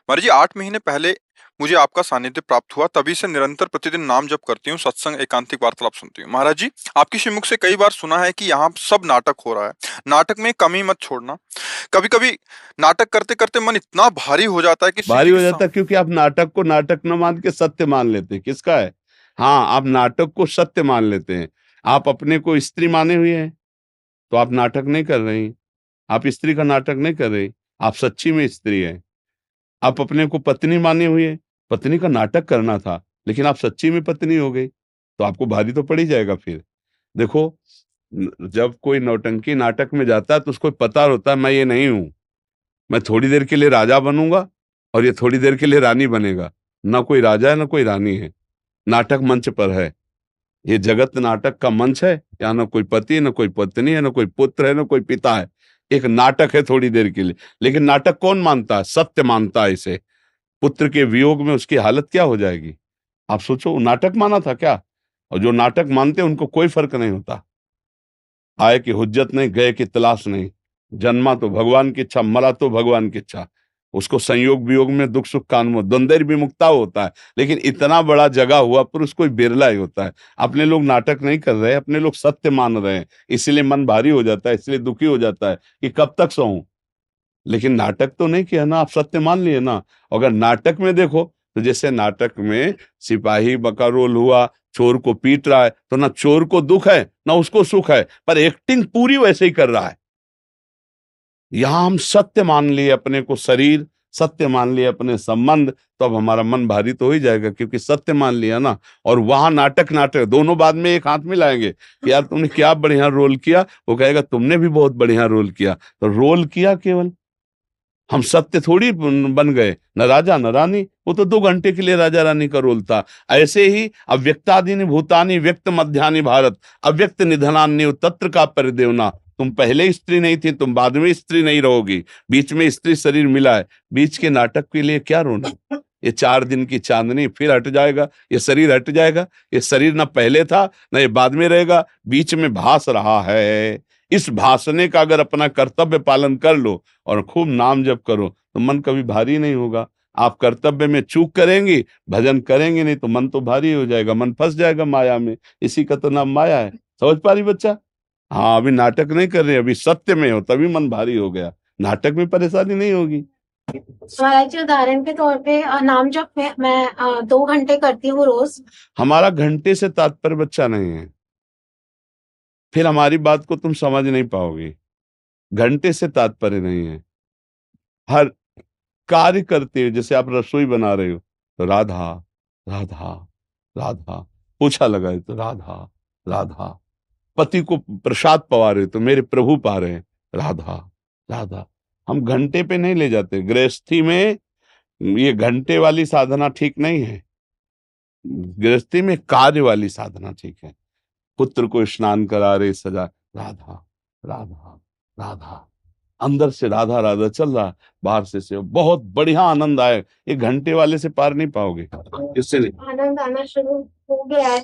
महाराज जी 8 महीने पहले मुझे आपका सानिध्य प्राप्त हुआ, तभी से निरंतर प्रतिदिन नाम जप करती हूँ, सत्संग एकांतिक वार्तालाप सुनती हूँ। महाराज जी, आपके श्रीमुख से कई बार सुना है कि यहाँ सब नाटक हो रहा है। नाटक में कमी मत छोड़ना। कभी कभी नाटक करते करते मन इतना भारी हो जाता है कि शिव भारी जी के हो जाता है क्योंकि आप नाटक को नाटक न मान के सत्य मान लेते हैं। किसका है? हाँ, आप नाटक को सत्य मान लेते हैं। आप अपने को स्त्री माने हुए हैं, तो आप नाटक नहीं कर रहे हैं। आप स्त्री का नाटक नहीं कर रहे, आप सच्ची में स्त्री हैं। आप अपने को पत्नी माने हुए हैं, पत्नी का नाटक करना था, लेकिन आप सच्ची में पत्नी हो गई, तो आपको भारी तो पड़ ही जाएगा फिर। देखो, जब कोई नौटंकी नाटक में जाता है तो उसको पता होता है मैं ये नहीं हूं, मैं थोड़ी देर के लिए राजा बनूंगा और ये थोड़ी देर के लिए रानी बनेगा। ना कोई राजा है ना कोई रानी है, नाटक मंच पर है। ये जगत नाटक का मंच है, यहाँ ना कोई पति ना कोई पत्नी है ना कोई पुत्र है ना कोई पिता है। एक नाटक है थोड़ी देर के लिए, लेकिन नाटक कौन मानता है? सत्य मानता है इसे। पुत्र के वियोग में उसकी हालत क्या हो जाएगी? आप सोचो, नाटक माना था क्या? और जो नाटक मानते हैं उनको कोई फर्क नहीं होता। आए की हुज्जत नहीं, गए की तलाश नहीं। जन्मा तो भगवान की इच्छा, मरा तो भगवान की इच्छा। उसको संयोग वियोग में दुख सुख का अनुभव, द्वंद्व विमुक्ता होता है। लेकिन इतना बड़ा जगा हुआ पुरुष कोई बिरला ही होता है। अपने लोग नाटक नहीं कर रहे, अपने लोग सत्य मान रहे हैं, इसलिए मन भारी हो जाता है, इसलिए दुखी हो जाता है कि कब तक सहूं। लेकिन नाटक तो नहीं किया ना, आप सत्य मान लिए ना। अगर नाटक में देखो, तो जैसे नाटक में सिपाही बका रोल हुआ, चोर को पीट रहा है, तो ना चोर को दुख है ना उसको सुख है, पर एक्टिंग पूरी वैसे ही कर रहा है। यहां हम सत्य मान लिए अपने को शरीर, सत्य मान लिए अपने संबंध, तो अब हमारा मन भारी तो हो ही जाएगा, क्योंकि सत्य मान लिया ना। और वहां नाटक नाटक दोनों बाद में एक हाथ मिलाएंगे कि यार तुमने क्या बढ़िया रोल किया, वो कहेगा तुमने भी बहुत बढ़िया रोल किया। तो रोल किया केवल, हम सत्य थोड़ी बन गए, न राजा न रानी। वो तो 2 घंटे के लिए राजा रानी का रोल था। ऐसे ही अव्यक्तादीनि भूतानि व्यक्त मध्यानि भारत, अव्यक्त निधनान्य तत्र का परिदेवना। तुम पहले स्त्री नहीं थी, तुम बाद में स्त्री नहीं रहोगी, बीच में स्त्री शरीर मिला है। बीच के नाटक के लिए क्या रोना? ये 4 दिन की चांदनी फिर हट जाएगा, ये शरीर हट जाएगा। ये शरीर ना पहले था ना ये बाद में रहेगा, बीच में भास रहा है। इस भासने का अगर अपना कर्तव्य पालन कर लो और खूब नाम जप करो, तो मन कभी भारी नहीं होगा। आप कर्तव्य में चूक करेंगी, भजन करेंगे नहीं, तो मन तो भारी हो जाएगा, मन फंस जाएगा माया में। इसी का तो नाम माया है। समझ पा रही बच्चा? हाँ, अभी नाटक नहीं कर रहे, अभी सत्य में हो, तभी मन भारी हो गया। नाटक में परेशानी नहीं होगी। महाराज जी, उदाहरण के तौर पे नाम जप में मैं 2 घंटे करती हूँ रोज। हमारा घंटे से तात्पर्य बच्चा नहीं है, फिर हमारी बात को तुम समझ नहीं पाओगे। घंटे से तात्पर्य नहीं है। हर कार्य करते हो, जैसे आप रसोई बना रहे हो तो राधा राधा राधा, पोछा लगाए तो राधा राधा, पति को प्रसाद पवा रहे हो तो मेरे प्रभु पा रहे हैं, राधा राधा। हम घंटे पे नहीं ले जाते। गृहस्थी में ये घंटे वाली साधना ठीक नहीं है। गृहस्थी में कार्य वाली साधना ठीक है। पुत्र को स्नान करा रहे, सजा, राधा राधा राधा, अंदर से राधा राधा चल रहा, बाहर से बहुत बढ़िया आनंद आए। ये घंटे वाले से पार नहीं पाओगे, इससे नहीं। आनंद आना शुरू हो गया है।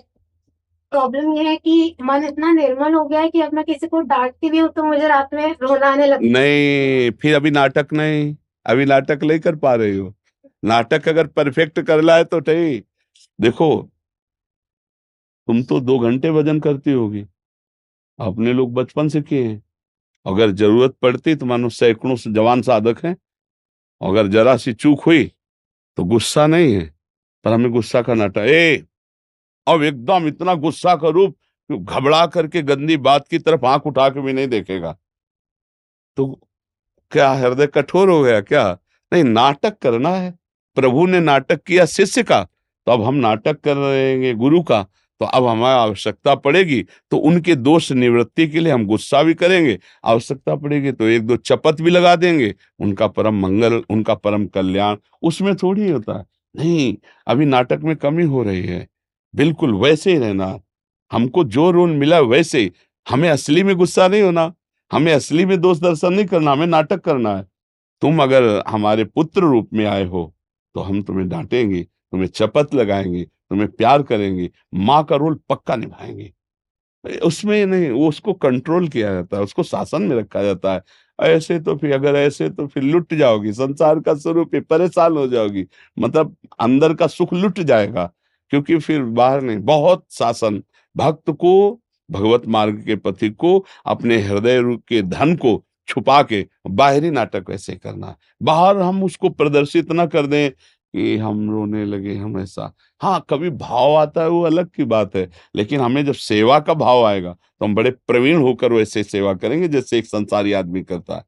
प्रॉब्लम ये है कि मन इतना निर्मल हो गया है कि अब मैं किसी को डांटती भी हूँ तो मुझे रात में रोना आने लगता है। नहीं, फिर अभी नाटक नहीं, अभी नाटक नहीं कर पा रही हो। नाटक अगर परफेक्ट कर लाए तो ठीक। देखो, तुम तो 2 घंटे भजन करती होगी, अपने लोग बचपन से किए हैं। अगर जरूरत पड़ती तो मानो सैकड़ों से जवान साधक हैं, अगर जरा सी चूक हुई तो गुस्सा नहीं है, पर हमें गुस्सा का नाटक। अब एकदम इतना गुस्सा का रूप, घबरा करके गंदी बात की तरफ आंख उठा के भी नहीं देखेगा। तो क्या हृदय कठोर हो गया क्या? नहीं, नाटक करना है। प्रभु ने नाटक किया शिष्य का, तो अब हम नाटक कर रहे हैं गुरु का। तो अब हमारी आवश्यकता पड़ेगी तो उनके दोष निवृत्ति के लिए हम गुस्सा भी करेंगे, आवश्यकता पड़ेगी तो 1-2 चपत भी लगा देंगे। उनका परम मंगल, उनका परम कल्याण उसमें थोड़ी होता है। नहीं, अभी नाटक में कमी हो रही है। बिल्कुल वैसे ही रहना, हमको जो रोल मिला वैसे ही। हमें असली में गुस्सा नहीं होना, हमें असली में दोष दर्शन नहीं करना, हमें नाटक करना है। तुम अगर हमारे पुत्र रूप में आए हो तो हम तुम्हें डांटेंगे, तुम्हें चपत लगाएंगे, तुम्हें प्यार करेंगे, माँ का रोल पक्का निभाएंगे। उसमें नहीं, वो उसको कंट्रोल किया जाता है, उसको शासन में रखा जाता है। ऐसे तो फिर अगर ऐसे तो फिर लुट जाओगी, संसार का स्वरूप है, परेशान हो जाओगी। मतलब अंदर का सुख लुट जाएगा, क्योंकि फिर बाहर नहीं। बहुत शासन भक्त को, भगवत मार्ग के पथिक को अपने हृदय के धन को छुपा के बाहरी नाटक वैसे करना है। बाहर हम उसको प्रदर्शित ना कर दें कि हम रोने लगे, हम ऐसा। हाँ, कभी भाव आता है वो अलग की बात है, लेकिन हमें जब सेवा का भाव आएगा तो हम बड़े प्रवीण होकर वैसे सेवा करेंगे जैसे एक संसारी आदमी करता है।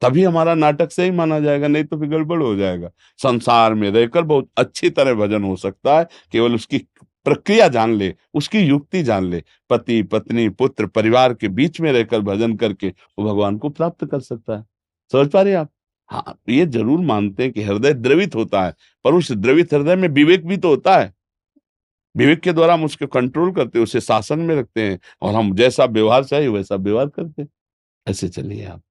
तभी हमारा नाटक सही माना जाएगा, नहीं तो फिर गड़बड़ हो जाएगा। संसार में रहकर बहुत अच्छी तरह भजन हो सकता है, केवल उसकी प्रक्रिया जान ले, उसकी युक्ति जान ले। पति पत्नी पुत्र परिवार के बीच में रहकर भजन करके वो भगवान को प्राप्त कर सकता है। समझ पा रहे हैं आप? हाँ, ये जरूर मानते हैं कि हृदय द्रवित होता है, पर उस द्रवित हृदय में विवेक भी तो होता है। विवेक के द्वारा हम उसको कंट्रोल करते हैं, उसे शासन में रखते हैं, और हम जैसा व्यवहार चाहिए वैसा व्यवहार करते हैं। ऐसे चलिए आप।